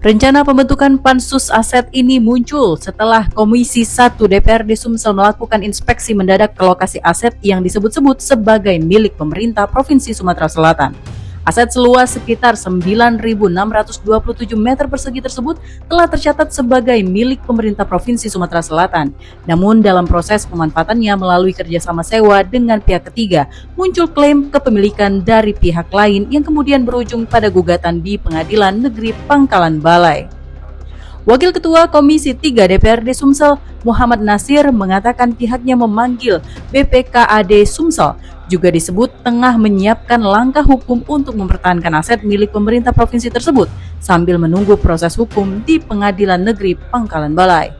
Rencana pembentukan Pansus Aset ini muncul setelah Komisi 1 DPRD Sumsel melakukan inspeksi mendadak ke lokasi aset yang disebut-sebut sebagai milik pemerintah Provinsi Sumatera Selatan. Aset seluas sekitar 9.627 meter persegi tersebut telah tercatat sebagai milik pemerintah Provinsi Sumatera Selatan. Namun dalam proses pemanfaatannya melalui kerjasama sewa dengan pihak ketiga, muncul klaim kepemilikan dari pihak lain yang kemudian berujung pada gugatan di Pengadilan Negeri Pangkalan Balai. Wakil Ketua Komisi 3 DPRD Sumsel, Muhammad Nasir, mengatakan pihaknya memanggil BPKAD Sumsel, juga disebut tengah menyiapkan langkah hukum untuk mempertahankan aset milik pemerintah provinsi tersebut sambil menunggu proses hukum di Pengadilan Negeri Pangkalan Balai.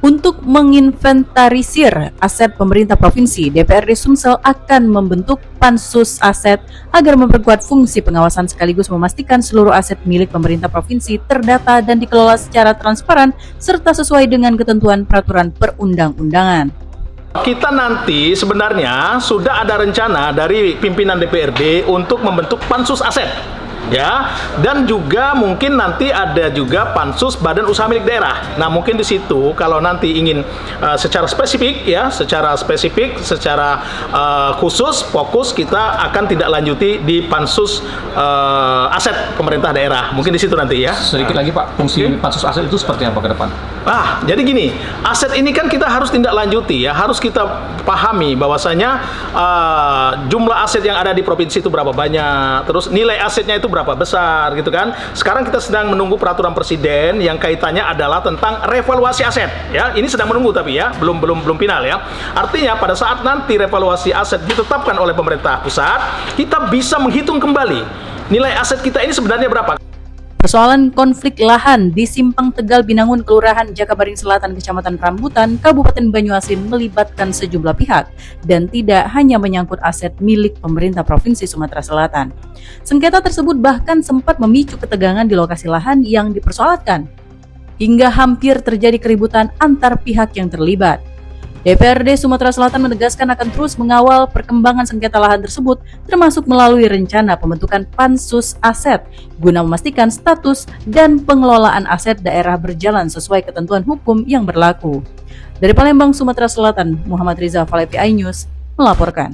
Untuk menginventarisir aset pemerintah provinsi, DPRD Sumsel akan membentuk Pansus Aset agar memperkuat fungsi pengawasan sekaligus memastikan seluruh aset milik pemerintah provinsi terdata dan dikelola secara transparan serta sesuai dengan ketentuan peraturan perundang-undangan. Kita nanti sebenarnya sudah ada rencana dari pimpinan DPRD untuk membentuk Pansus Aset, ya, dan juga mungkin nanti ada juga Pansus Badan Usaha Milik Daerah. Nah, mungkin di situ kalau nanti ingin secara spesifik, secara khusus, fokus kita akan tidak lanjuti di Pansus Aset pemerintah daerah. Mungkin di situ nanti ya. Sedikit lagi Pak, fungsi Pansus Aset itu seperti apa ke depan? Jadi gini, aset ini kan kita harus tindak lanjuti ya, harus kita pahami bahwasanya jumlah aset yang ada di provinsi itu berapa banyak, terus nilai asetnya itu berapa besar gitu kan. Sekarang kita sedang menunggu peraturan presiden yang kaitannya adalah tentang revaluasi aset ya. Ini sedang menunggu tapi ya, belum final ya. Artinya pada saat nanti revaluasi aset ditetapkan oleh pemerintah pusat, kita bisa menghitung kembali nilai aset kita ini sebenarnya berapa. Persoalan konflik lahan di Simpang Tegal Binangun, Kelurahan Jakabaring Selatan, Kecamatan Rambutan, Kabupaten Banyuasin melibatkan sejumlah pihak dan tidak hanya menyangkut aset milik pemerintah Provinsi Sumatera Selatan. Sengketa tersebut bahkan sempat memicu ketegangan di lokasi lahan yang dipersoalkan, hingga hampir terjadi keributan antar pihak yang terlibat. DPRD Sumatera Selatan menegaskan akan terus mengawal perkembangan sengketa lahan tersebut, termasuk melalui rencana pembentukan Pansus Aset guna memastikan status dan pengelolaan aset daerah berjalan sesuai ketentuan hukum yang berlaku. Dari Palembang, Sumatera Selatan, Muhammad Riza, Valepi iNews melaporkan.